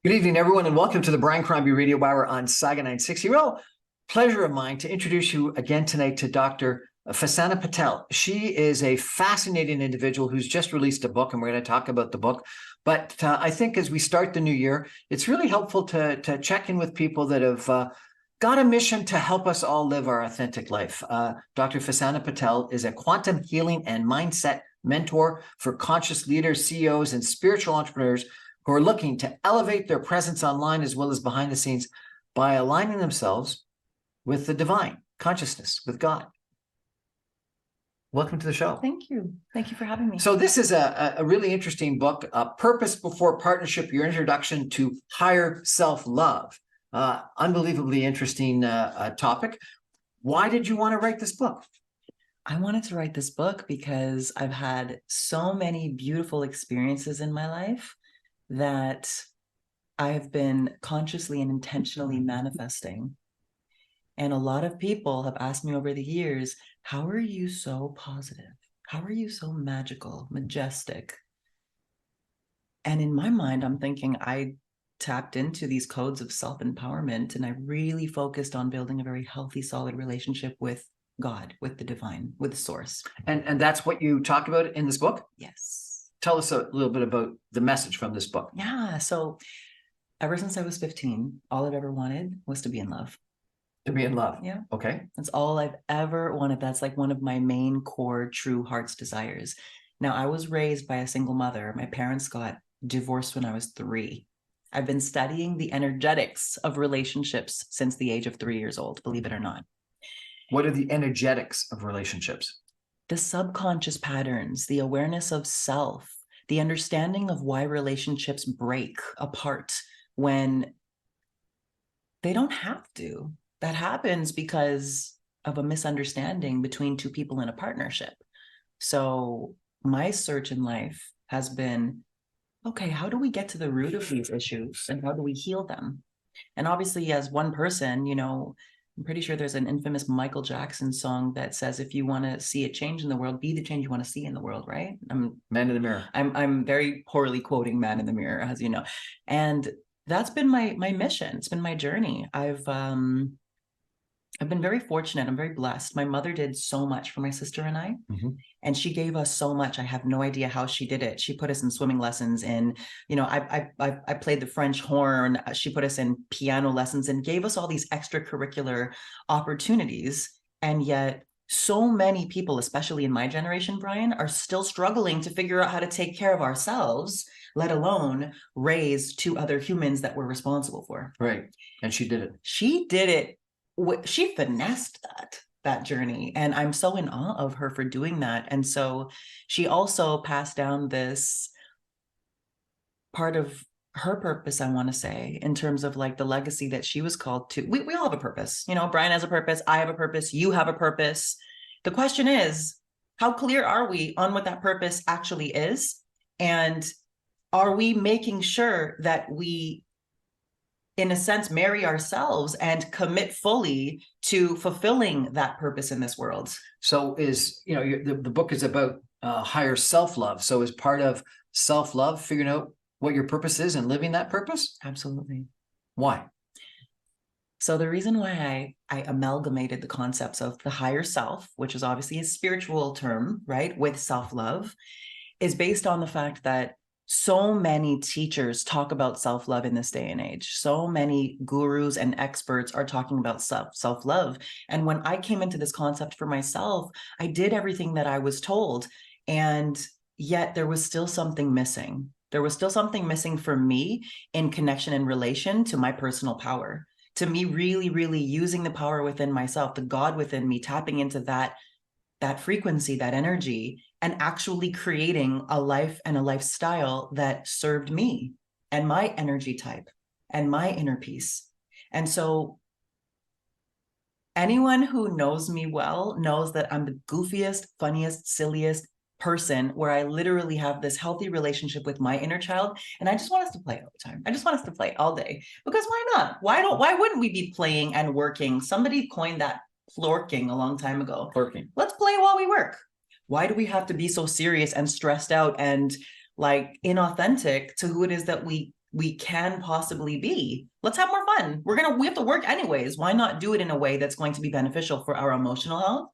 Good evening, everyone, and welcome to the Brian Crombie Radio Hour on Saga 960. Real pleasure of mine to introduce you again tonight to Dr. Fasana Patel. She is a fascinating individual who's just released a book, and we're going to talk about the book. But I think as we start the new year, it's really helpful to check in with people that have got a mission to help us all live our authentic life. Dr. Fasana Patel is a quantum healing and mindset mentor for conscious leaders, CEOs, and spiritual entrepreneurs who are looking to elevate their presence online as well as behind the scenes by aligning themselves with the divine consciousness, with God. Welcome to the show. Thank you. Thank you for having me. So this is a really interesting book, Purpose Before Partnership, your introduction to higher self-love. Unbelievably interesting topic. Why did you want to write this book? I wanted to write this book because I've had so many beautiful experiences in my life that I've been consciously and intentionally manifesting. And a lot of people have asked me over the years, how are you so positive? How are you so magical, majestic? And in my mind, I'm thinking I tapped into these codes of self-empowerment, and I really focused on building a very healthy, solid relationship with God, with the divine, with the source. And that's what you talk about in this book? Yes. Tell us a little bit about the message from this book. Yeah. So ever since I was 15, all I've ever wanted was to be in love. To be in love. Yeah. Okay. That's all I've ever wanted. That's like one of my main core true heart's desires. Now, I was raised by a single mother. My parents got divorced when I was 3. I've been studying the energetics of relationships since the age of 3 years old, believe it or not. What are the energetics of relationships? The subconscious patterns, the awareness of self, the understanding of why relationships break apart when they don't have to. That happens because of a misunderstanding between two people in a partnership. So my search in life has been, okay, how do we get to the root of these issues and how do we heal them? And obviously, as one person, I'm pretty sure there's an infamous Michael Jackson song that says, if you want to see a change in the world, be the change you want to see in the world, right? Man in the Mirror. I'm very poorly quoting Man in the Mirror, as you know. And that's been my mission. It's been my journey. I've been very fortunate. I'm very blessed. My mother did so much for my sister and I, and she gave us so much. I have no idea how she did it. She put us in swimming lessons, and I played the French horn. She put us in piano lessons and gave us all these extracurricular opportunities. And yet, so many people, especially in my generation, Brian, are still struggling to figure out how to take care of ourselves, let alone raise 2 other humans that we're responsible for. Right. And she did it. She did it. She finessed that journey, and I'm so in awe of her for doing that. And so she also passed down this part of her purpose, I want to say, in terms of like the legacy that she was called to. We all have a purpose. Brian has a purpose, I have a purpose, you have a purpose. The question is, how clear are we on what that purpose actually is? And are we making sure that we, in a sense, marry ourselves and commit fully to fulfilling that purpose in this world? So the book is about higher self-love. So is part of self-love figuring out what your purpose is and living that purpose? Absolutely. Why? So the reason why I amalgamated the concepts of the higher self, which is obviously a spiritual term, right, with self-love, is based on the fact that so many teachers talk about self-love in this day and age. So many gurus and experts are talking about self-love. And when I came into this concept for myself, I did everything that I was told. And yet there was still something missing. There was still something missing for me in connection and relation to my personal power, to me really, really using the power within myself, the God within me, tapping into that frequency, that energy, and actually creating a life and a lifestyle that served me and my energy type and my inner peace. And so anyone who knows me well knows that I'm the goofiest, funniest, silliest person, where I literally have this healthy relationship with my inner child. And I just want us to play all the time. I just want us to play all day, because why not? Why wouldn't we be playing and working? Somebody coined that plorking a long time ago. Plorking. Let's play while we work. Why do we have to be so serious and stressed out and like inauthentic to who it is that we we can possibly be. Let's have more fun. We have to work anyways. Why not do it in a way that's going to be beneficial for our emotional health,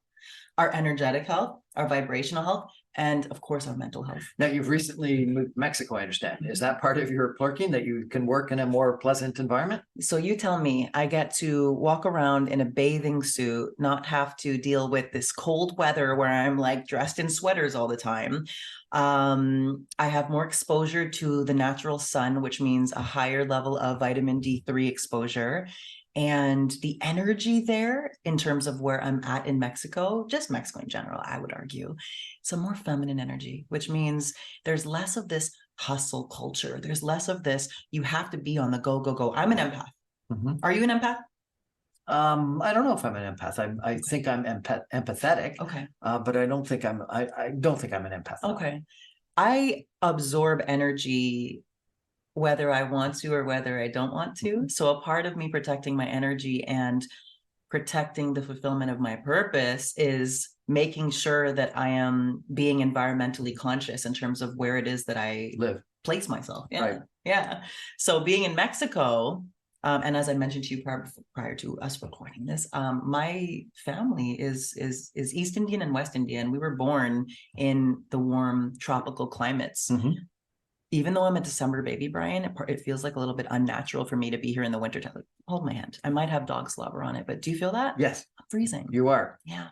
our energetic health, our vibrational health, and of course, our mental health. Now, you've recently moved to Mexico, I understand. Is that part of your clerking, that you can work in a more pleasant environment? So you tell me, I get to walk around in a bathing suit, not have to deal with this cold weather where I'm like dressed in sweaters all the time. I have more exposure to the natural sun, which means a higher level of vitamin D3 exposure. And the energy there, in terms of where I'm at in Mexico, just Mexico in general, I would argue, it's a more feminine energy, which means there's less of this hustle culture. There's less of this, you have to be on the go, go, go. I'm an empath. Mm-hmm. Are you an empath? I don't know if I'm an empath. I think I'm empathetic. Okay. But I don't think I don't think I'm an empath. Okay. I absorb energy whether I want to or whether I don't want to. So a part of me protecting my energy and protecting the fulfillment of my purpose is making sure that I am being environmentally conscious in terms of where it is that I place myself. Yeah. Right. Yeah. So being in Mexico, and as I mentioned to you prior to us recording this, my family is East Indian and West Indian. We were born in the warm tropical climates. Mm-hmm. Even though I'm a December baby, Brian, it feels like a little bit unnatural for me to be here in the winter time. Like, hold my hand. I might have dog slobber on it, but do you feel that? Yes. I'm freezing. You are. Yeah.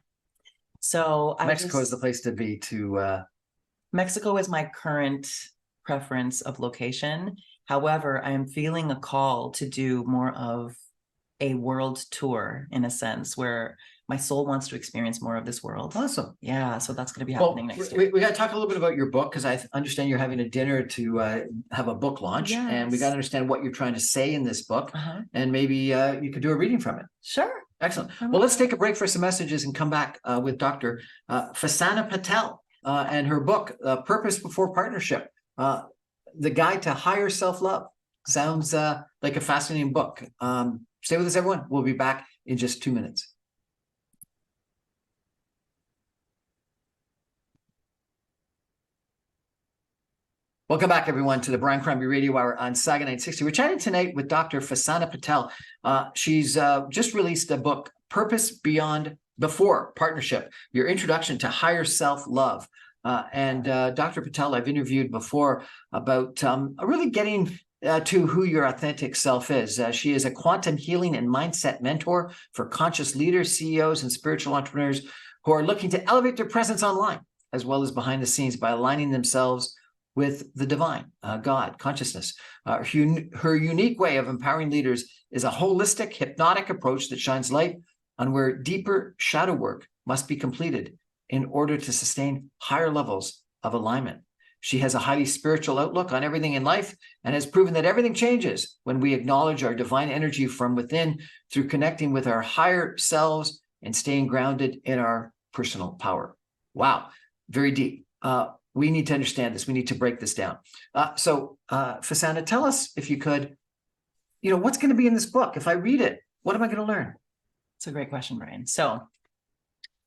So Mexico is the place to be. Mexico is my current preference of location. However, I am feeling a call to do more of a world tour, in a sense, where my soul wants to experience more of this world. Awesome. Yeah. So that's going to be happening next year. We got to talk a little bit about your book, because I understand you're having a dinner to have a book launch. Yes. And we got to understand what you're trying to say in this book. And maybe you could do a reading from it. Sure. Excellent. Well, let's take a break for some messages and come back with Dr. Fasana Patel and her book, Purpose Before Partnership, The Guide to Higher Self-Love. Sounds like a fascinating book. Stay with us, everyone. We'll be back in just 2 minutes. Welcome back, everyone, to the Brian Crombie Radio Hour on Saga 960. We're chatting tonight with Dr. Fasana Patel. She's just released a book, Purpose Before Partnership, Your Introduction to Higher Self-Love. And Dr. Patel, I've interviewed before about really getting to who your authentic self is. She is a quantum healing and mindset mentor for conscious leaders, CEOs, and spiritual entrepreneurs who are looking to elevate their presence online as well as behind the scenes by aligning themselves with the divine, God, consciousness. Her unique way of empowering leaders is a holistic, hypnotic approach that shines light on where deeper shadow work must be completed in order to sustain higher levels of alignment. She has a highly spiritual outlook on everything in life and has proven that everything changes when we acknowledge our divine energy from within through connecting with our higher selves and staying grounded in our personal power. Wow, very deep. We need to understand this. We need to break this down. So, Fasana, tell us, if you could, what's going to be in this book? If I read it, what am I going to learn? It's a great question, Brian. So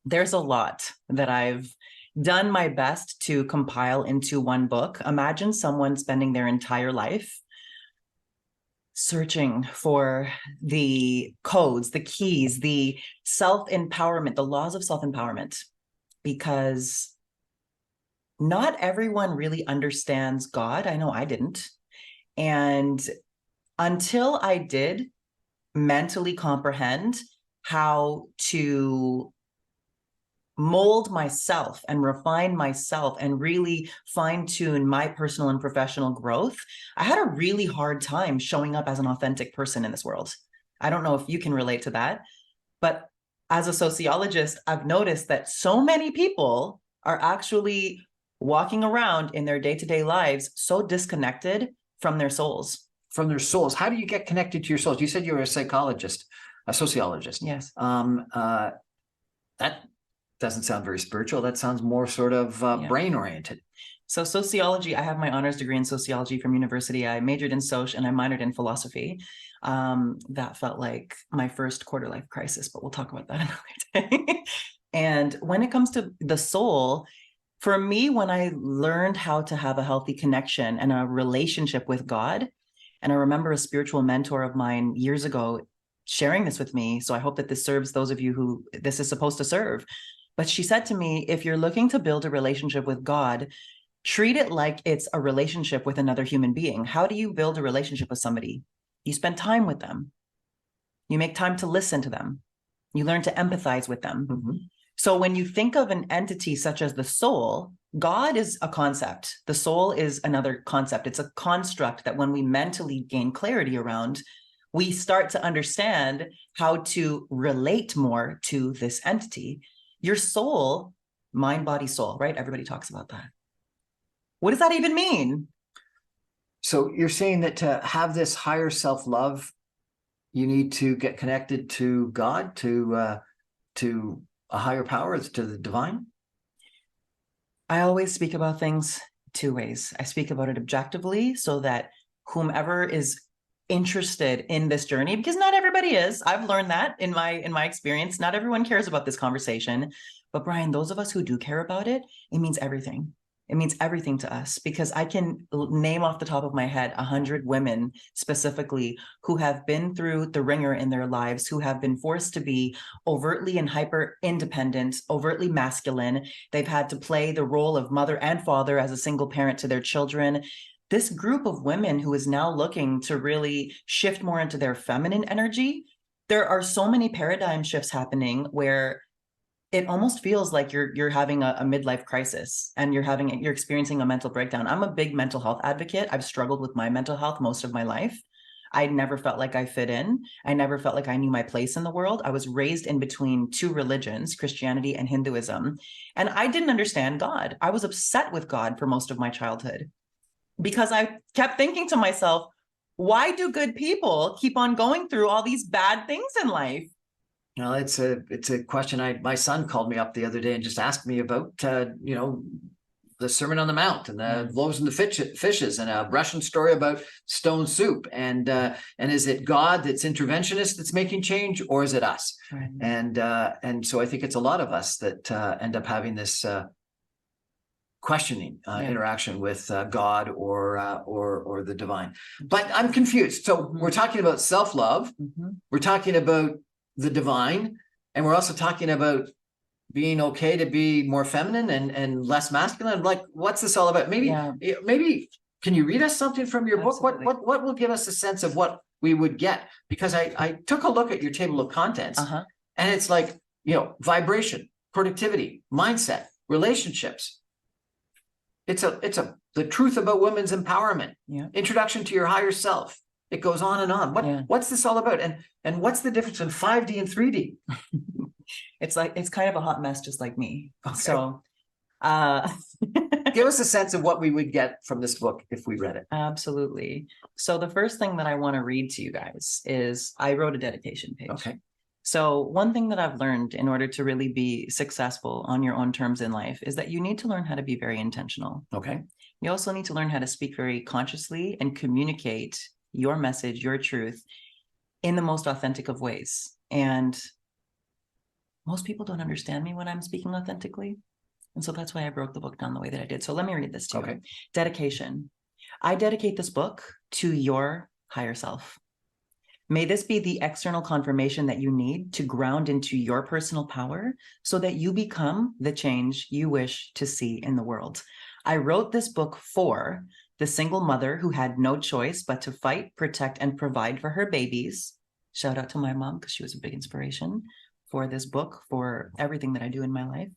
there's a lot that I've done my best to compile into one book. Imagine someone spending their entire life searching for the codes, the keys, the self-empowerment, the laws of self-empowerment, because not everyone really understands God. I know I didn't. And until I did mentally comprehend how to mold myself and refine myself and really fine-tune my personal and professional growth, I had a really hard time showing up as an authentic person in this world. I don't know if you can relate to that, but as a sociologist, I've noticed that so many people are actually walking around in their day-to-day lives so disconnected from their souls. From their souls. How do you get connected to your souls? You said you were a psychologist, a sociologist. Yes. That doesn't sound very spiritual. That sounds more sort of brain-oriented. So sociology, I have my honors degree in sociology from university. I majored in soc and I minored in philosophy. That felt like my first quarter-life crisis, but we'll talk about that another day. And when it comes to the soul, for me, when I learned how to have a healthy connection and a relationship with God, And I remember a spiritual mentor of mine years ago sharing this with me. So I hope that this serves those of you who this is supposed to serve. But she said to me, if you're looking to build a relationship with God, treat it like it's a relationship with another human being. How do you build a relationship with somebody? You spend time with them. You make time to listen to them. You learn to empathize with them. Mm-hmm. So when you think of an entity such as the soul, God is a concept. The soul is another concept. It's a construct that when we mentally gain clarity around, we start to understand how to relate more to this entity. Your soul, mind, body, soul, right? Everybody talks about that. What does that even mean? So you're saying that to have this higher self-love, you need to get connected to God, to a higher power, to the divine? I always speak about things two ways. I speak about it objectively so that whomever is interested in this journey, because not everybody is. I've learned that in my experience. Not everyone cares about this conversation. But Brian, those of us who do care about it, it means everything. It means everything to us, because I can name off the top of my head 100 women specifically who have been through the ringer in their lives, who have been forced to be overtly and hyper independent, overtly masculine. They've had to play the role of mother and father as a single parent to their children. This group of women who is now looking to really shift more into their feminine energy, there are so many paradigm shifts happening where it almost feels like you're having a midlife crisis and you're experiencing a mental breakdown. I'm a big mental health advocate. I've struggled with my mental health most of my life. I never felt like I fit in. I never felt like I knew my place in the world. I was raised in between two religions, Christianity and Hinduism, and I didn't understand God. I was upset with God for most of my childhood because I kept thinking to myself, why do good people keep on going through all these bad things in life? Well, it's a question. My son called me up the other day and just asked me about the Sermon on the Mount and the loaves and the fishes, and a Russian story about stone soup. And is it God that's interventionist that's making change, or is it us? Right. And so I think it's a lot of us that end up having this questioning interaction with God or the divine. But I'm confused. So we're talking about self-love. Mm-hmm. We're talking about the divine, and we're also talking about being okay to be more feminine and less masculine. Like, what's this all about? Maybe can you read us something from your Absolutely. book? What will give us a sense of what we would get? Because I took a look at your table of contents, and it's like, vibration, productivity, mindset, relationships. It's the truth about women's empowerment, introduction to your higher self. It goes on and on. What's this all about? And what's the difference in 5D and 3D? It's kind of a hot mess, just like me. Okay. So give us a sense of what we would get from this book if we read it. Absolutely. So the first thing that I want to read to you guys is I wrote a dedication page. Okay. So one thing that I've learned in order to really be successful on your own terms in life is that you need to learn how to be very intentional. Okay. You also need to learn how to speak very consciously and communicate your message, your truth in the most authentic of ways. And most people don't understand me when I'm speaking authentically. And so that's why I broke the book down the way that I did. So let me read this to you. Dedication. I dedicate this book to your higher self. May this be the external confirmation that you need to ground into your personal power so that you become the change you wish to see in the world. I wrote this book for the single mother who had no choice but to fight, protect, and provide for her babies. Shout out to my mom, because she was a big inspiration for this book, for everything that I do in my life.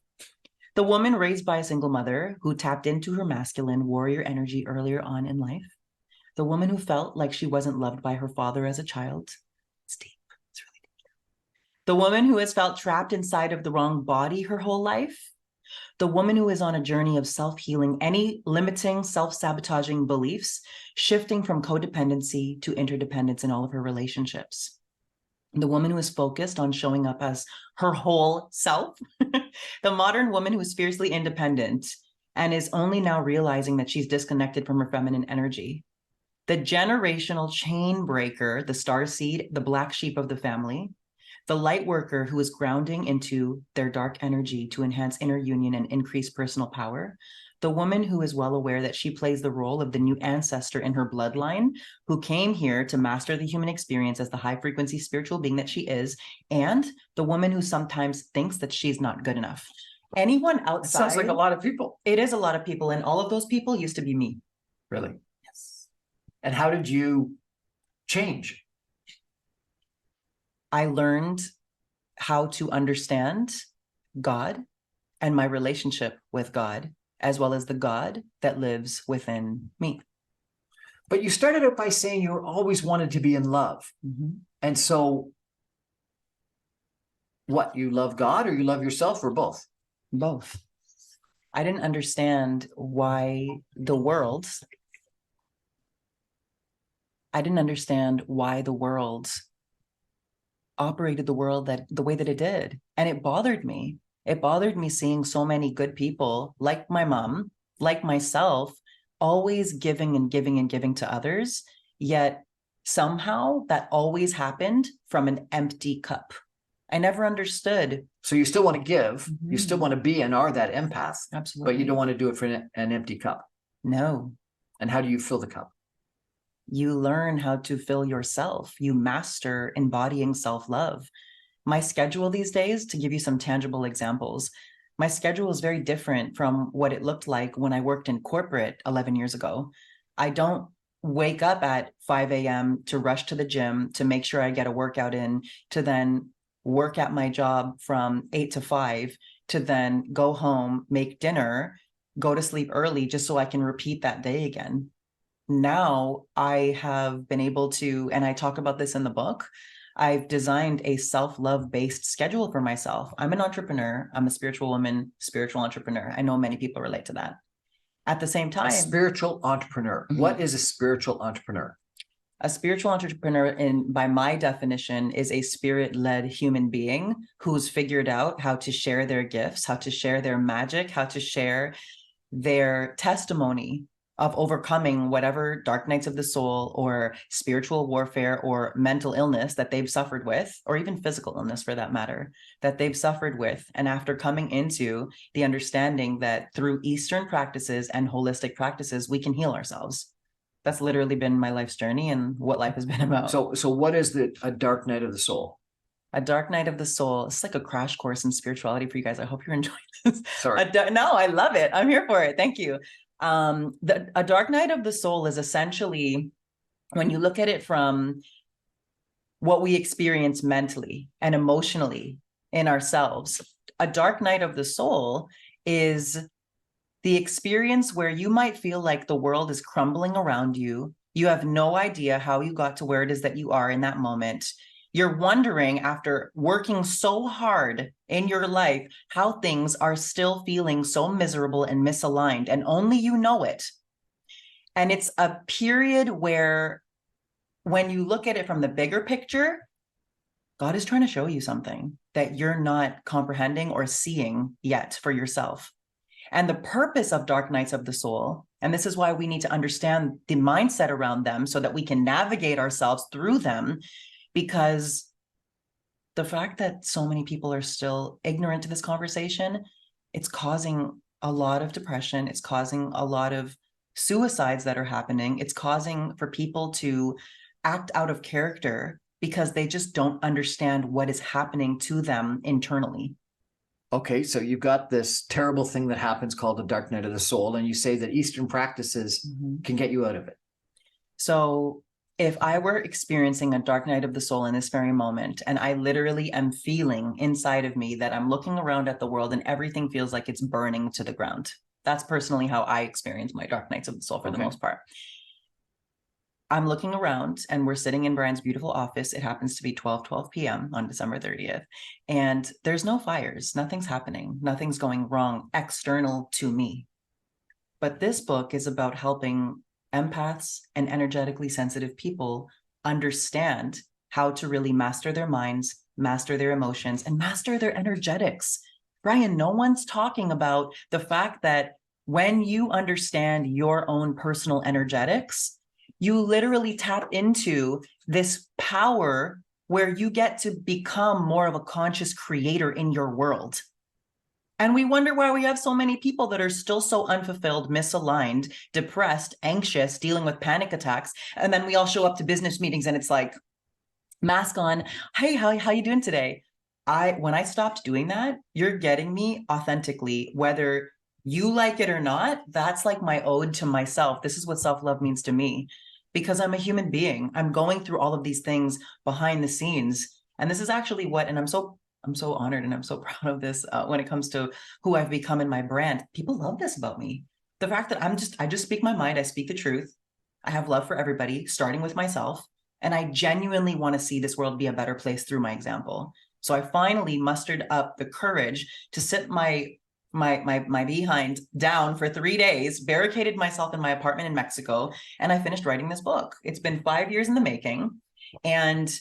The woman raised by a single mother who tapped into her masculine warrior energy earlier on in life. The woman who felt like she wasn't loved by her father as a child. It's deep. It's really deep. The woman who has felt trapped inside of the wrong body her whole life. The woman who is on a journey of self-healing, any limiting, self-sabotaging beliefs, shifting from codependency to interdependence in all of her relationships. The woman who is focused on showing up as her whole self. The modern woman who is fiercely independent and is only now realizing that she's disconnected from her feminine energy. The generational chain breaker, the starseed, the black sheep of the family. The light worker who is grounding into their dark energy to enhance inner union and increase personal power. The woman who is well aware that she plays the role of the new ancestor in her bloodline, who came here to master the human experience as the high frequency spiritual being that she is, and the woman who sometimes thinks that she's not good enough. Anyone It outside. sounds like a lot of people. It is a lot of people, and all of those people used to be me. Really? Yes. And how did you change? I learned how to understand God and my relationship with God, as well as the God that lives within me. But you started out by saying you always wanted to be in love. Mm-hmm. And so what, you love God or you love yourself, or both? Both. I didn't understand why the world operated the world that the way that it did. And it bothered me. It bothered me seeing so many good people like my mom, like myself, always giving and giving and giving to others. Yet somehow that always happened from an empty cup. I never understood. So you still want to give, you still Mhm. want to be and are that empath, Absolutely. but you don't want to do it for an empty cup. No. And how do you fill the cup? You learn how to fill yourself. You master embodying self-love. My schedule these days, to give you some tangible examples, my schedule is very different from what it looked like when I worked in corporate 11 years ago. I don't wake up at 5 a.m. to rush to the gym to make sure I get a workout in, to then work at my job from 8 to 5, to then go home, make dinner, go to sleep early just so I can repeat that day again. Now I have been able to, and I talk about this in the book, I've designed a self-love based schedule for myself. I'm an entrepreneur. I'm a spiritual woman, spiritual entrepreneur. I know many people relate to that. At the same A time, spiritual entrepreneur. Mhm. What is a spiritual entrepreneur? a spiritual entrepreneur, by my definition, is a spirit-led human being who's figured out how to share their gifts, how to share their magic, how to share their testimony of overcoming whatever dark nights of the soul or spiritual warfare or mental illness that they've suffered with, or even physical illness for that matter, that they've suffered with. And after coming into the understanding that through Eastern practices and holistic practices, we can heal ourselves. That's literally been my life's journey and what life has been about. So what is a dark night of the soul? A dark night of the soul. It's like a crash course in spirituality for you guys. I hope you're enjoying this. Sorry. No, I love it. I'm here for it. Thank you. A dark night of the soul is essentially, when you look at it from what we experience mentally and emotionally in ourselves, a dark night of the soul is the experience where you might feel like the world is crumbling around you. You have no idea how you got to where it is that you are in that moment. You're wondering, after working so hard in your life, how things are still feeling so miserable and misaligned, and only you know it. And it's a period where, when you look at it from the bigger picture, God is trying to show you something that you're not comprehending or seeing yet for yourself. And the purpose of dark nights of the soul, and this is why we need to understand the mindset around them so that we can navigate ourselves through them, because the fact that so many people are still ignorant to this conversation, it's causing a lot of depression. It's causing a lot of suicides that are happening. It's causing for people to act out of character because they just don't understand what is happening to them internally. Okay, so you've got this terrible thing that happens called the dark night of the soul, and you say that Eastern practices can get you out of it. So if I were experiencing a dark night of the soul in this very moment, and I literally am feeling inside of me that I'm looking around at the world and everything feels like it's burning to the ground. That's personally how I experience my dark nights of the soul for the most part. I'm looking around and we're sitting in Brian's beautiful office. It happens to be 12 p.m. on December 30th. And there's no fires. Nothing's happening. Nothing's going wrong external to me. But this book is about helping empaths and energetically sensitive people understand how to really master their minds, master their emotions, and master their energetics. Brian, no one's talking about the fact that when you understand your own personal energetics, you literally tap into this power where you get to become more of a conscious creator in your world. And we wonder why we have so many people that are still so unfulfilled, misaligned, depressed, anxious, dealing with panic attacks. And then we all show up to business meetings and it's like, mask on. Hey, how you doing today? When I stopped doing that, you're getting me authentically, whether you like it or not. That's like my ode to myself. This is what self-love means to me, because I'm a human being. I'm going through all of these things behind the scenes. And this is actually what, and I'm so honored and I'm so proud of this when it comes to who I've become in my brand. People love this about me. The fact that I just speak my mind. I speak the truth. I have love for everybody, starting with myself. And I genuinely want to see this world be a better place through my example. So I finally mustered up the courage to sit my behind down for 3 days, barricaded myself in my apartment in Mexico, and I finished writing this book. It's been 5 years in the making. And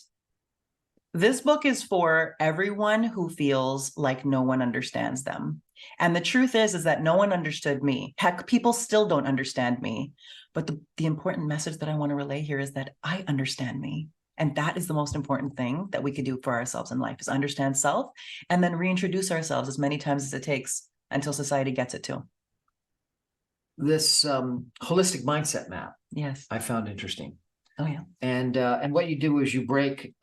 this book is for everyone who feels like no one understands them. And the truth is that no one understood me. Heck, people still don't understand me. But the important message that I want to relay here is that I understand me. And that is the most important thing that we could do for ourselves in life, is understand self and then reintroduce ourselves as many times as it takes until society gets it too. This holistic mindset map, Yes, I found interesting. oh yeah. And what you do is you break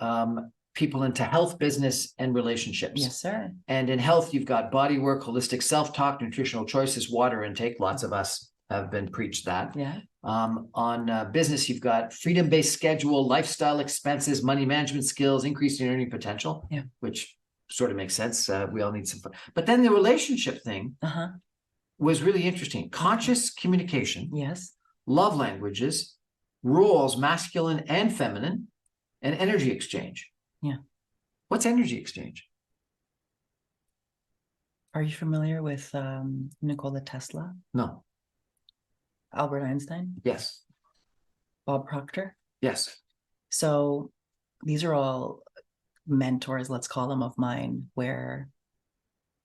people into health, business, and relationships. Yes, sir. And in health, you've got body work, holistic self-talk, nutritional choices, water intake. Lots of us have been preached that. Yeah. On business, you've got freedom-based schedule, lifestyle expenses, money management skills, increasing earning potential, Yeah. which sort of makes sense. We all need some fun. But then the relationship thing was really interesting. Conscious communication, Yes. love languages, roles, masculine and feminine, and energy exchange. Yeah. What's energy exchange? Are you familiar with Nikola Tesla, No. Albert Einstein, Yes. Bob Proctor? Yes. So these are all mentors, let's call them, of mine, where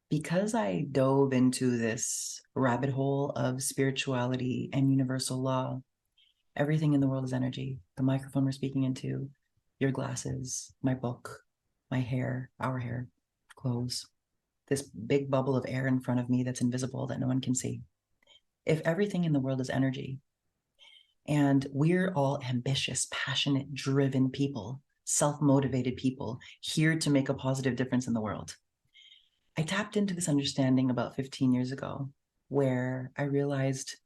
because I dove into this rabbit hole of spirituality and universal law, everything in the world is energy. The microphone we're speaking into, your glasses, my book, my hair, our hair, clothes, this big bubble of air in front of me that's invisible that no one can see. If everything in the world is energy, and we're all ambitious, passionate, driven people, self-motivated people, here to make a positive difference in the world. I tapped into this understanding about 15 years ago, where I realized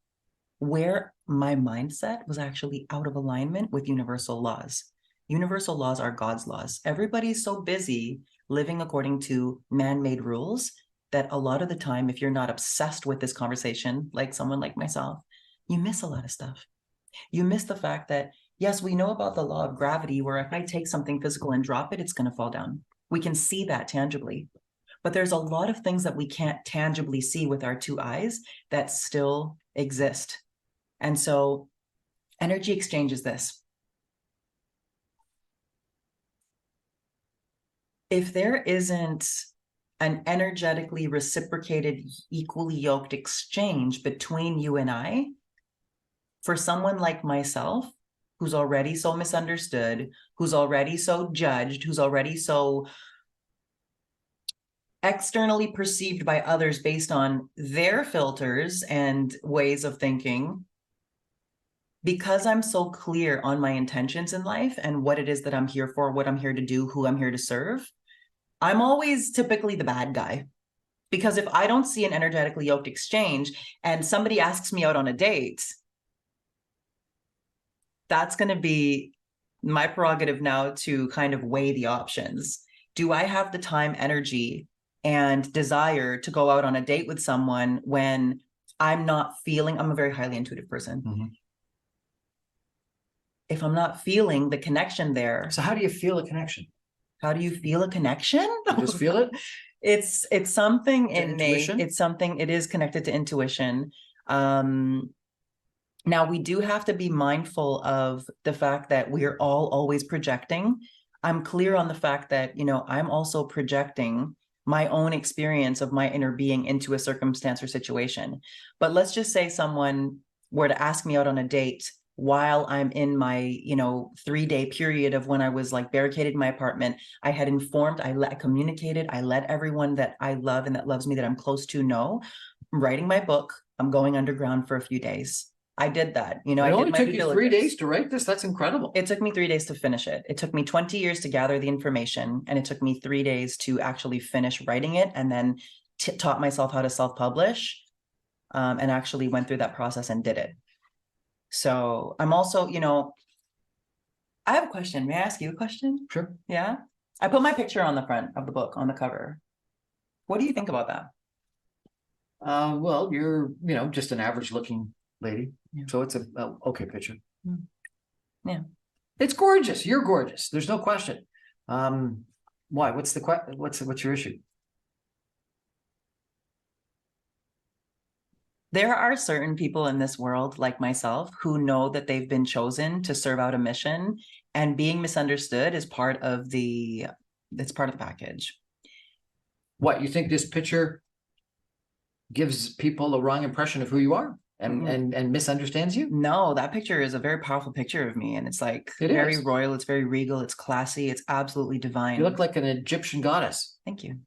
where my mindset was actually out of alignment with universal laws. Universal laws are God's laws. Everybody's so busy living according to man-made rules that a lot of the time, if you're not obsessed with this conversation, like someone like myself, you miss a lot of stuff. You miss the fact that, yes, we know about the law of gravity, where if I take something physical and drop it, it's going to fall down. We can see that tangibly. But there's a lot of things that we can't tangibly see with our two eyes that still exist. And so energy exchange is this. If there isn't an energetically reciprocated, equally yoked exchange between you and I, for someone like myself, who's already so misunderstood, who's already so judged, who's already so externally perceived by others based on their filters and ways of thinking, because I'm so clear on my intentions in life and what it is that I'm here for, what I'm here to do, who I'm here to serve, I'm always typically the bad guy. Because if I don't see an energetically yoked exchange and somebody asks me out on a date, that's going to be my prerogative now to kind of weigh the options. Do I have the time, energy, and desire to go out on a date with someone when I'm not feeling, I'm a very highly intuitive person. Mm-hmm. If I'm not feeling the connection there. So how do you feel a connection? How do you feel a connection? You just feel it? It's something innate. Intuition? It's something, it is connected to intuition. Now we do have to be mindful of the fact that we're all always projecting. I'm clear on the fact that, I'm also projecting my own experience of my inner being into a circumstance or situation. But let's just say someone were to ask me out on a date while I'm in my, 3-day period of when I was like barricaded in my apartment. I had informed, I communicated, I let everyone that I love and that loves me, that I'm close to, know I'm writing my book. I'm going underground for a few days. I did that. It I only did my took due you 3 diligence. days to write this. That's incredible. It took me 3 days to finish it. It took me 20 years to gather the information, and it took me 3 days to actually finish writing it, and then taught myself how to self-publish, and actually went through that process and did it. So I'm also, I have a question. May I ask you a question? Sure. Yeah. I put my picture on the front of the book, on the cover. What do you think about that? Well, you're, just an average looking lady. Yeah. So it's a okay picture. Yeah. It's gorgeous. You're gorgeous. There's no question. Why? What's your issue? There are certain people in this world, like myself, who know that they've been chosen to serve out a mission, and being misunderstood is part of the package. What, you think this picture gives people a wrong impression of who you are and misunderstands you? No, that picture is a very powerful picture of me, and it's like very royal, it's very regal, it's classy, it's absolutely divine. You look like an Egyptian goddess. Thank you.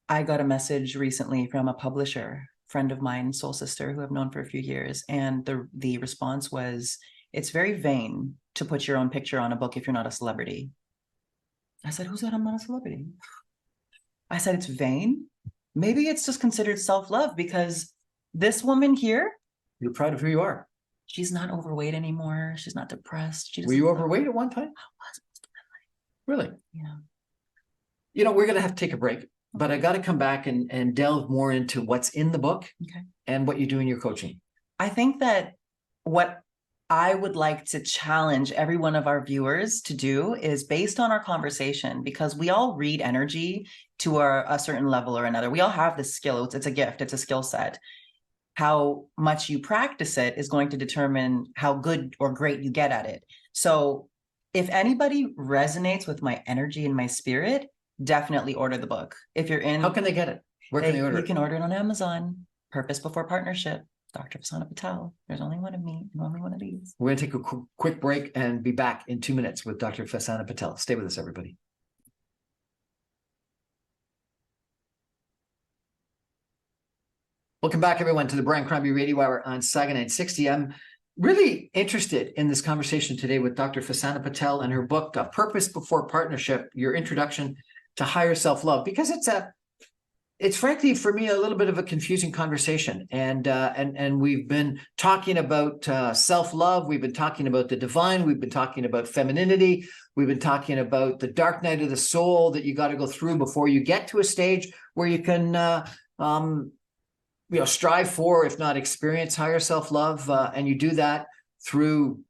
I got a message recently from a publisher, friend of mine, soul sister, who I've known for a few years, and the response was, "It's very vain to put your own picture on a book if you're not a celebrity." I said, "Who said I'm not a celebrity?" I said, "It's vain. Maybe it's just considered self-love, because this woman here..." You're proud of who you are. She's not overweight anymore. She's not depressed. Were you overweight at one time? I was most of my life. Really? Yeah. We're going to have to take a break, but I got to come back and delve more into what's in the book and what you do in your coaching. I think that what I would like to challenge every one of our viewers to do is, based on our conversation, because we all read energy to a certain level or another. We all have this skill. It's a gift. It's a skill set. How much you practice it is going to determine how good or great you get at it. So if anybody resonates with my energy and my spirit, definitely order the book. If you're in... How can they get it? Where can they order it? You can order it on Amazon. Purpose Before Partnership. Dr. Fasana Patel. There's only one of me and only one of these. We're going to take a quick break and be back in 2 minutes with Dr. Fasana Patel. Stay with us, everybody. Welcome back, everyone, to the Brian Crombie Radio Hour on Saga 960. I'm really interested in this conversation today with Dr. Fasana Patel and her book, Purpose Before Partnership, Your Introduction to Higher Self-Love, because it's frankly, for me, a little bit of a confusing conversation. And we've been talking about self-love. We've been talking about the divine. We've been talking about femininity. We've been talking about the dark night of the soul that you got to go through before you get to a stage where you can strive for, if not experience, higher self-love. And you do that through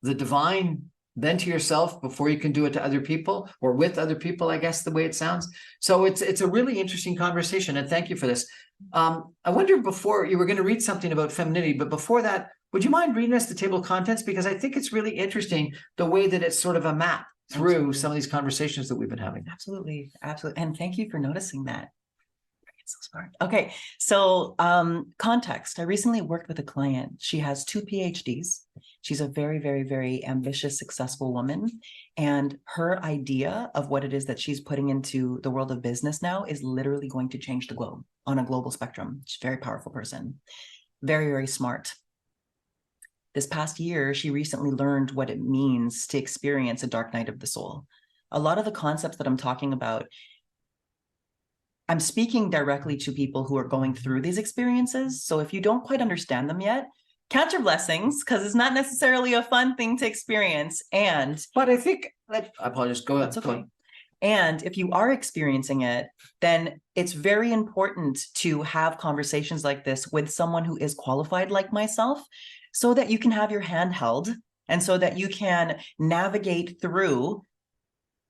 the divine, then to yourself, before you can do it to other people, or with other people, I guess, the way it sounds. So it's a really interesting conversation, and thank you for this. I wonder, before, you were going to read something about femininity, but before that, would you mind reading us the table of contents? Because I think it's really interesting the way that it's sort of a map through some of these conversations that we've been having. Absolutely. And thank you for noticing that. So smart. Okay, so context. I recently worked with a client. She has 2 PhDs. She's a very, very, very ambitious, successful woman. And her idea of what it is that she's putting into the world of business now is literally going to change the globe on a global spectrum. She's a very powerful person, very, very smart. This past year, she recently learned what it means to experience a dark night of the soul. A lot of the concepts that I'm talking about, I'm speaking directly to people who are going through these experiences. So if you don't quite understand them yet, count your blessings, because it's not necessarily a fun thing to experience. But I think I apologize. Go ahead. That's okay. And if you are experiencing it, then it's very important to have conversations like this with someone who is qualified, like myself, so that you can have your hand held and so that you can navigate through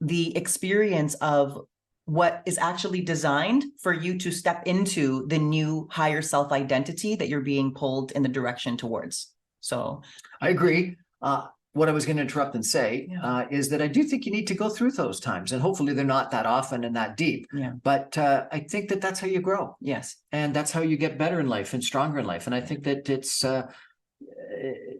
the experience of what is actually designed for you to step into the new higher self-identity that you're being pulled in the direction towards. So I agree. What I was going to interrupt and say is that I do think you need to go through those times, and hopefully they're not that often and that deep. But I think that that's how you grow. Yes. And that's how you get better in life and stronger in life. And I think that it's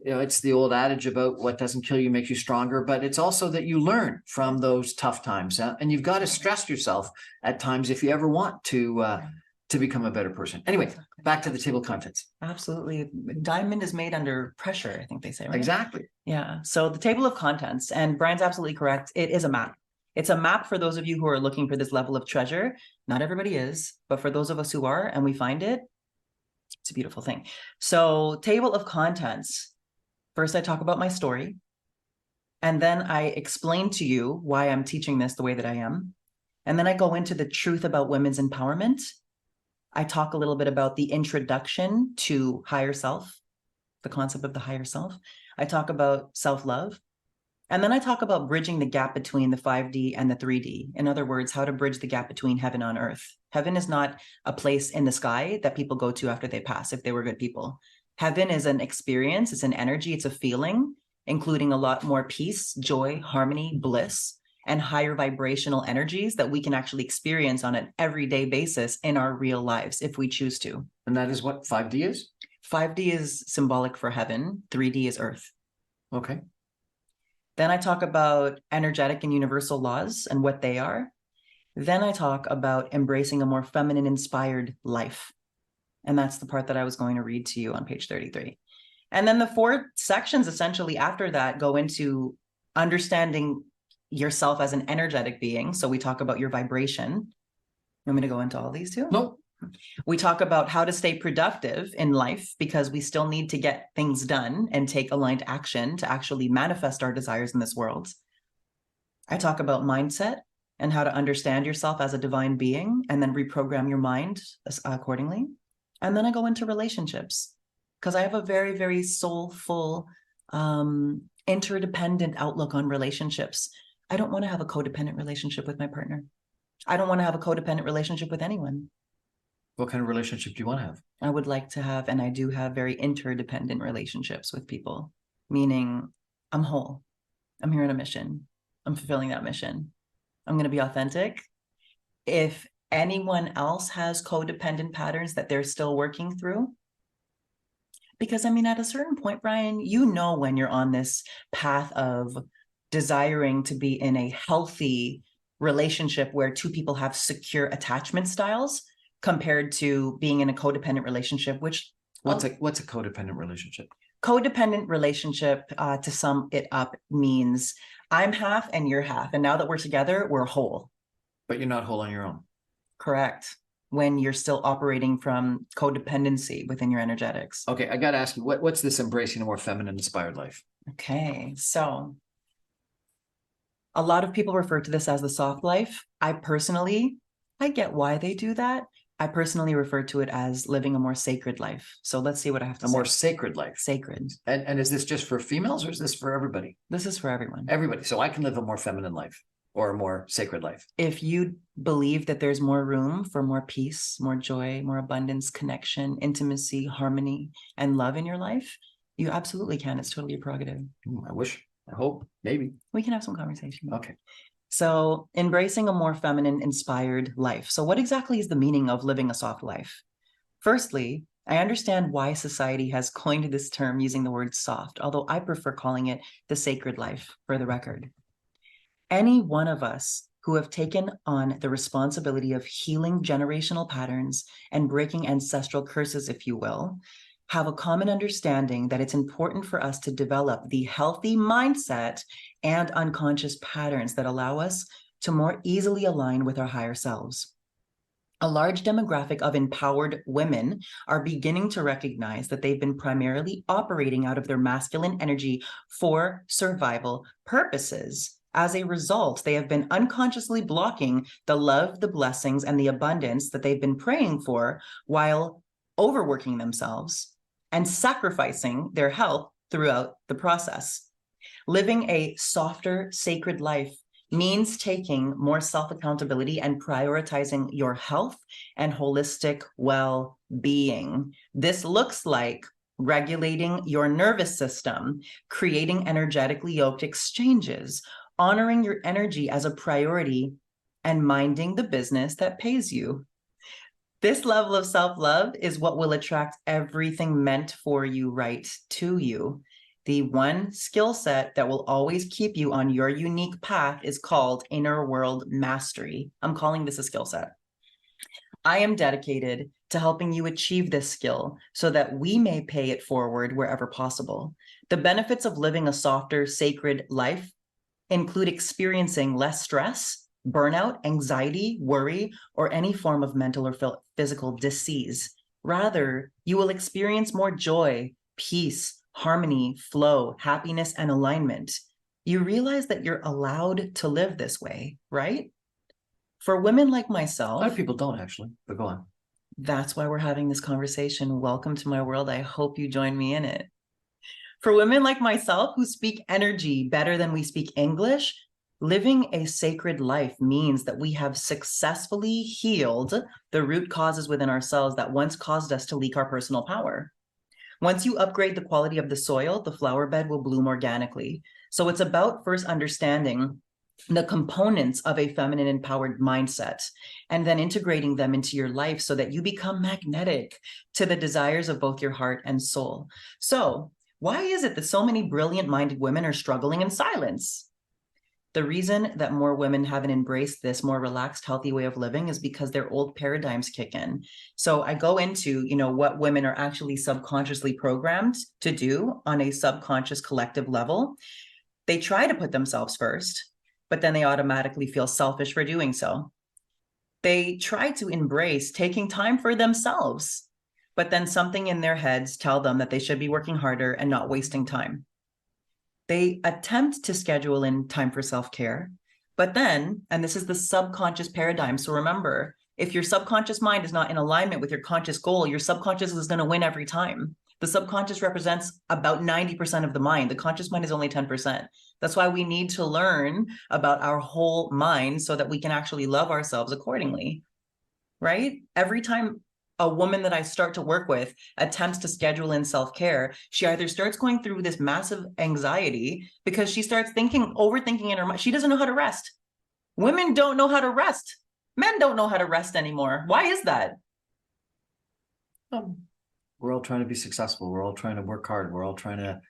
it's the old adage about what doesn't kill you makes you stronger, but it's also that you learn from those tough times, and you've got to stress yourself at times if you ever want to become a better person. Anyway, back to the table of contents. Absolutely. Diamond is made under pressure, I think they say, right? Exactly. Yeah. So the table of contents, and Brian's absolutely correct. It is a map. It's a map for those of you who are looking for this level of treasure. Not everybody is, but for those of us who are and we find it, it's a beautiful thing. So table of contents. First, I talk about my story. And then I explain to you why I'm teaching this the way that I am. And then I go into the truth about women's empowerment. I talk a little bit about the introduction to higher self, the concept of the higher self. I talk about self-love. And then I talk about bridging the gap between the 5D and the 3D. In other words, how to bridge the gap between heaven on earth. Heaven is not a place in the sky that people go to after they pass, if they were good people. Heaven is an experience, it's an energy, it's a feeling, including a lot more peace, joy, harmony, bliss, and higher vibrational energies that we can actually experience on an everyday basis in our real lives if we choose to. And that is what 5D is? 5D is symbolic for heaven, 3D is earth. Okay. Then I talk about energetic and universal laws and what they are. Then I talk about embracing a more feminine inspired life. And that's the part that I was going to read to you on page 33. And then the 4 sections essentially after that go into understanding yourself as an energetic being. So we talk about your vibration. You want me to go into all these too? No. We talk about how to stay productive in life because we still need to get things done and take aligned action to actually manifest our desires in this world. I talk about mindset and how to understand yourself as a divine being and then reprogram your mind accordingly. And then I go into relationships because I have a very, very soulful, interdependent outlook on relationships. I don't want to have a codependent relationship with my partner. I don't want to have a codependent relationship with anyone. What kind of relationship do you want to have? I would like to have, and I do have very interdependent relationships with people, meaning I'm whole. I'm here on a mission. I'm fulfilling that mission. I'm going to be authentic. If anyone else has codependent patterns that they're still working through, because I mean, at a certain point, Brian, you know when you're on this path of desiring to be in a healthy relationship where 2 people have secure attachment styles compared to being in a codependent relationship, which what's a codependent relationship? Codependent relationship, to sum it up, means I'm half and you're half. And now that we're together, we're whole. But you're not whole on your own. Correct. When you're still operating from codependency within your energetics. Okay, I got to ask you, what's this embracing a more feminine inspired life? Okay, so a lot of people refer to this as the soft life. I get why they do that. I personally refer to it as living a more sacred life. So let's see what I have to say. A more sacred life. Sacred. And is this just for females or is this for everybody? This is for everyone. Everybody. So I can live a more feminine life or a more sacred life. If you believe that there's more room for more peace, more joy, more abundance, connection, intimacy, harmony, and love in your life, you absolutely can. It's totally your prerogative. I wish, I hope, maybe. We can have some conversation. Okay. So embracing a more feminine inspired life. So what exactly is the meaning of living a soft life? Firstly, I understand why society has coined this term using the word soft, although I prefer calling it the sacred life for the record. Any one of us who have taken on the responsibility of healing generational patterns and breaking ancestral curses, if you will, have a common understanding that it's important for us to develop the healthy mindset and unconscious patterns that allow us to more easily align with our higher selves. A large demographic of empowered women are beginning to recognize that they've been primarily operating out of their masculine energy for survival purposes. As a result, they have been unconsciously blocking the love, the blessings, and the abundance that they've been praying for while overworking themselves and sacrificing their health throughout the process. Living a softer, sacred life means taking more self-accountability and prioritizing your health and holistic well-being. This looks like regulating your nervous system, creating energetically yoked exchanges, honoring your energy as a priority, and minding the business that pays you. This level of self-love is what will attract everything meant for you right to you. The one skill set that will always keep you on your unique path is called inner world mastery. I'm calling this a skill set. I am dedicated to helping you achieve this skill so that we may pay it forward wherever possible. The benefits of living a softer, sacred life include experiencing less stress, burnout, anxiety, worry, or any form of mental or physical disease. Rather, you will experience more joy, peace, harmony, flow, happiness, and alignment. You realize that you're allowed to live this way, right? For women like A lot myself, of people don't actually, but go on. that's why we're having this conversation. Welcome to my world. I hope you join me in it. For women like myself who speak energy better than we speak English, living a sacred life means that we have successfully healed the root causes within ourselves that once caused us to leak our personal power. Once you upgrade the quality of the soil, the flower bed will bloom organically. So it's about first understanding the components of a feminine empowered mindset and then integrating them into your life so that you become magnetic to the desires of both your heart and soul. So why is it that so many brilliant minded women are struggling in silence? The reason that more women haven't embraced this more relaxed, healthy way of living is because their old paradigms kick in. So I go into, what women are actually subconsciously programmed to do on a subconscious collective level. They try to put themselves first, but then they automatically feel selfish for doing so. They try to embrace taking time for themselves, but then something in their heads tell them that they should be working harder and not wasting time. They attempt to schedule in time for self-care, but then, and this is the subconscious paradigm. So remember, if your subconscious mind is not in alignment with your conscious goal, your subconscious is going to win every time. The subconscious represents about 90% of the mind. The conscious mind is only 10%. That's why we need to learn about our whole mind so that we can actually love ourselves accordingly, right? Every time a woman that I start to work with attempts to schedule in self-care, she either starts going through this massive anxiety because she starts overthinking in her mind. She doesn't know how to rest. Women don't know how to rest. Men don't know how to rest anymore. Why is that? We're all trying to be successful. We're all trying to work hard. We're all trying to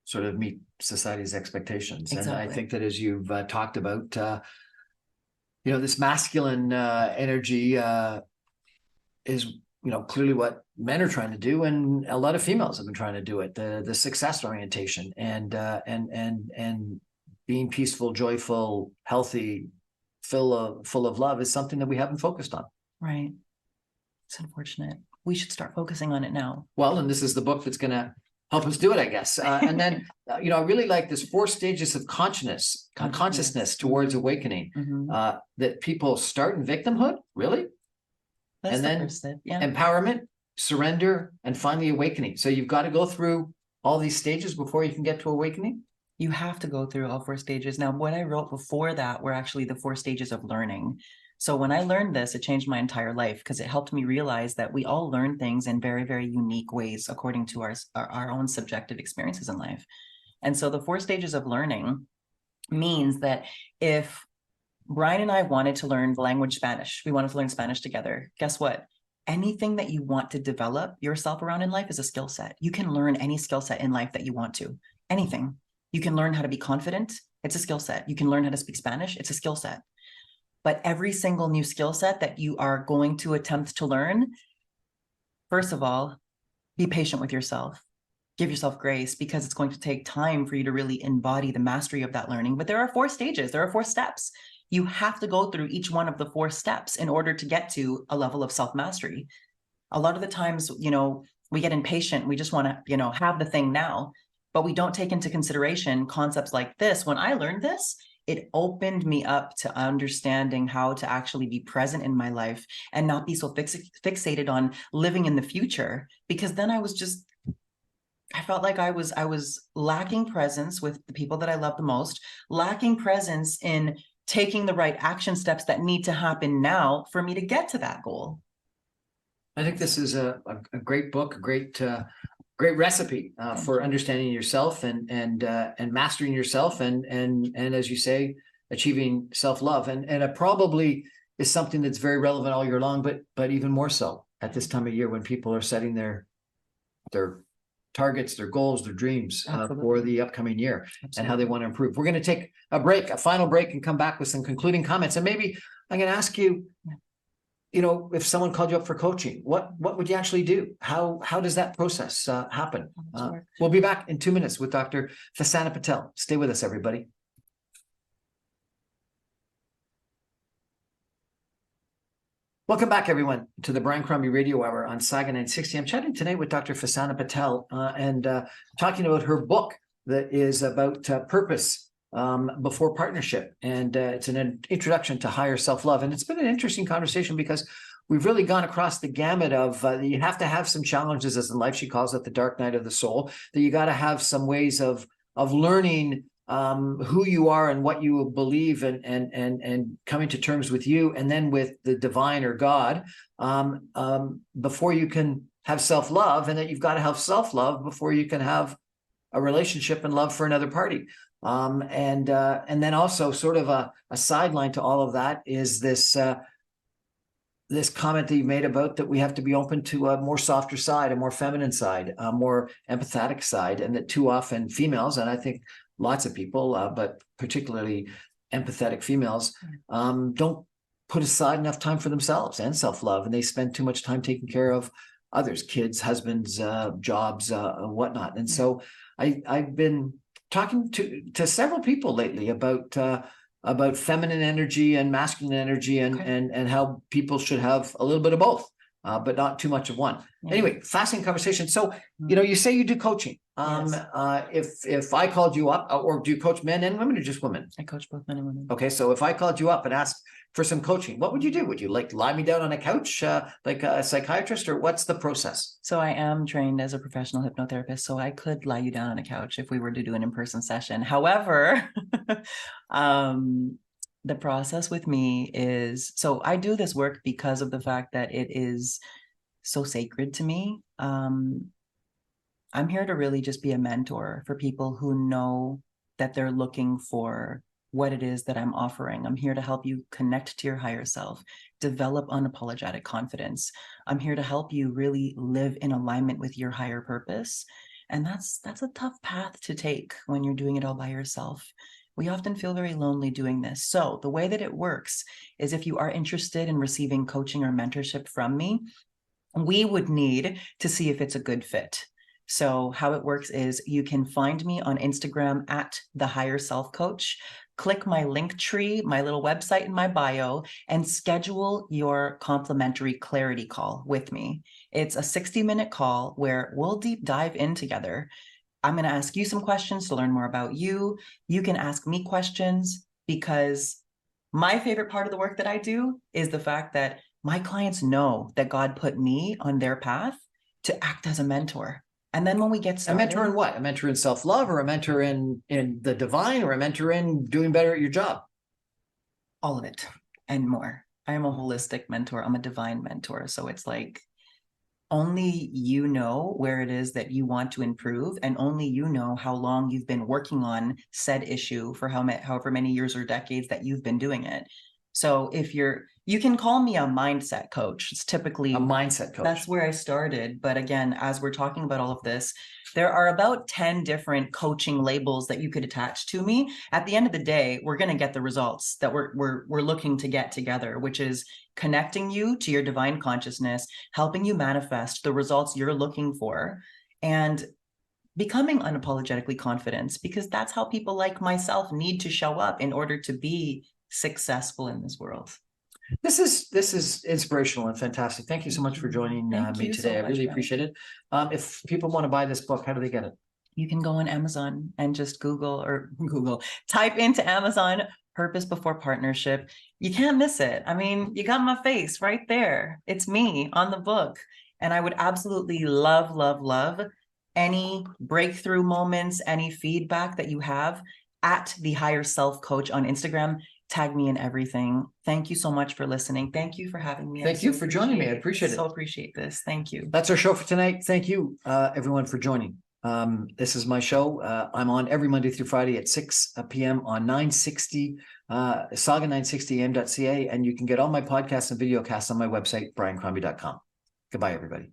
sort of meet society's expectations. Exactly. And I think that as you've talked about, this masculine energy is, clearly what men are trying to do, and a lot of females have been trying to do it. The success orientation and being peaceful, joyful, healthy, full of love is something that we haven't focused on. Right. It's unfortunate. We should start focusing on it now. Well, and this is the book that's going to help us do it, I guess. And then, I really like this 4 stages of consciousness towards awakening. That people start in victimhood, really, That's and the then first step. Yeah. empowerment, surrender, and finally awakening. So you've got to go through all these stages before you can get to awakening. You have to go through all 4 stages. Now, what I wrote before that were actually the 4 stages of learning. So when I learned this, it changed my entire life because it helped me realize that we all learn things in very, very unique ways according to our own subjective experiences in life. And so the 4 stages of learning means that if Brian and I wanted to learn the language Spanish, we wanted to learn Spanish together, guess what? Anything that you want to develop yourself around in life is a skill set. You can learn any skill set in life that you want to. Anything. You can learn how to be confident. It's a skill set. You can learn how to speak Spanish. It's a skill set. But every single new skill set that you are going to attempt to learn, first of all, be patient with yourself. Give yourself grace because it's going to take time for you to really embody the mastery of that learning. But there are 4 stages. There are 4 steps. You have to go through each one of the 4 steps in order to get to a level of self-mastery. A lot of the times, we get impatient. We just want to, have the thing now, but we don't take into consideration concepts like this. When I learned this, it opened me up to understanding how to actually be present in my life and not be so fixated on living in the future, because then I felt like I was lacking presence with the people that I love the most, lacking presence in taking the right action steps that need to happen now for me to get to that goal. I think this is a great book, a great recipe for understanding yourself and mastering yourself and as you say, achieving self-love. And it probably is something that's very relevant all year long, but even more so at this time of year when people are setting their targets, their goals, their dreams for the upcoming year. Absolutely. And how they want to improve. We're going to take a final break, and come back with some concluding comments. And maybe I'm going to ask you, if someone called you up for coaching, what would you actually do? How does that process happen? We'll be back in 2 minutes with Dr. Fasana Patel. Stay with us, everybody. Welcome back, everyone, to the Brian Crombie Radio Hour on Saga 960. I'm chatting today with Dr. Fasana Patel and talking about her book that is about purpose before partnership. And it's an introduction to higher self-love. And it's been an interesting conversation because we've really gone across the gamut of you have to have some challenges as in life. She calls it the dark night of the soul, that you got to have some ways of learning who you are and what you believe and coming to terms with you and then with the divine or God before you can have self-love, and that you've got to have self-love before you can have a relationship and love for another party. And then also sort of a sideline to all of that is this comment that you made about that we have to be open to a more softer side, a more feminine side, a more empathetic side, and that too often females, and I think lots of people, but particularly empathetic females, don't put aside enough time for themselves and self-love, and they spend too much time taking care of others, kids, husbands, jobs, whatnot. And so I've been talking to several people lately about feminine energy and masculine energy and how people should have a little bit of both, but not too much of one. Yeah. Anyway, fascinating conversation. So, you say you do coaching. Yes. If I called you up, or do you coach men and women or just women? I coach both men and women. Okay. So if I called you up and asked for some coaching, what would you do? Would you lie me down on a couch like a psychiatrist, or what's the process? So I am trained as a professional hypnotherapist, so I could lie you down on a couch if we were to do an in-person session. However, the process with me is, so I do this work because of the fact that it is so sacred to me. I'm here to really just be a mentor for people who know that they're looking for what it is that I'm offering. I'm here to help you connect to your higher self, develop unapologetic confidence. I'm here to help you really live in alignment with your higher purpose. And that's a tough path to take when you're doing it all by yourself. We often feel very lonely doing this. So the way that it works is, if you are interested in receiving coaching or mentorship from me, we would need to see if it's a good fit. So how it works is you can find me on Instagram at The Higher Self Coach. Click my link tree, my little website in my bio, and schedule your complimentary clarity call with me. It's a 60-minute call where we'll deep dive in together. I'm going to ask you some questions to learn more about you. You can ask me questions, because my favorite part of the work that I do is the fact that my clients know that God put me on their path to act as a mentor. And then when we get started— A mentor in what? A mentor in self-love, or a mentor in the divine, or a mentor in doing better at your job? All of it and more. I am a holistic mentor. I'm a divine mentor. So it's like, only you know where it is that you want to improve, and only you know how long you've been working on said issue for however many years or decades that you've been doing it. So if you can call me a mindset coach. It's typically a mindset coach. That's where I started. But again, as we're talking about all of this, there are about 10 different coaching labels that you could attach to me. At the end of the day, we're going to get the results that we're looking to get together, which is connecting you to your divine consciousness, helping you manifest the results you're looking for, and becoming unapologetically confident, because that's how people like myself need to show up in order to be successful in this world. This is inspirational and fantastic. Thank you so much for joining me today. I really appreciate it. If people want to buy this book, how do they get it? You can go on Amazon and just type into Amazon Purpose Before Partnership. You can't miss it. I mean, you got my face right there. It's me on the book. And I would absolutely love any breakthrough moments, any feedback that you have at The Higher Self Coach on Instagram. Tag me in everything. Thank you so much for listening. Thank you for having me. Thank you for joining me. I appreciate it. So appreciate this. Thank you. That's our show for tonight. Thank you, everyone, for joining. This is my show. I'm on every Monday through Friday at 6 p.m. on 960, saga960am.ca. And you can get all my podcasts and videocasts on my website, briancrombie.com. Goodbye, everybody.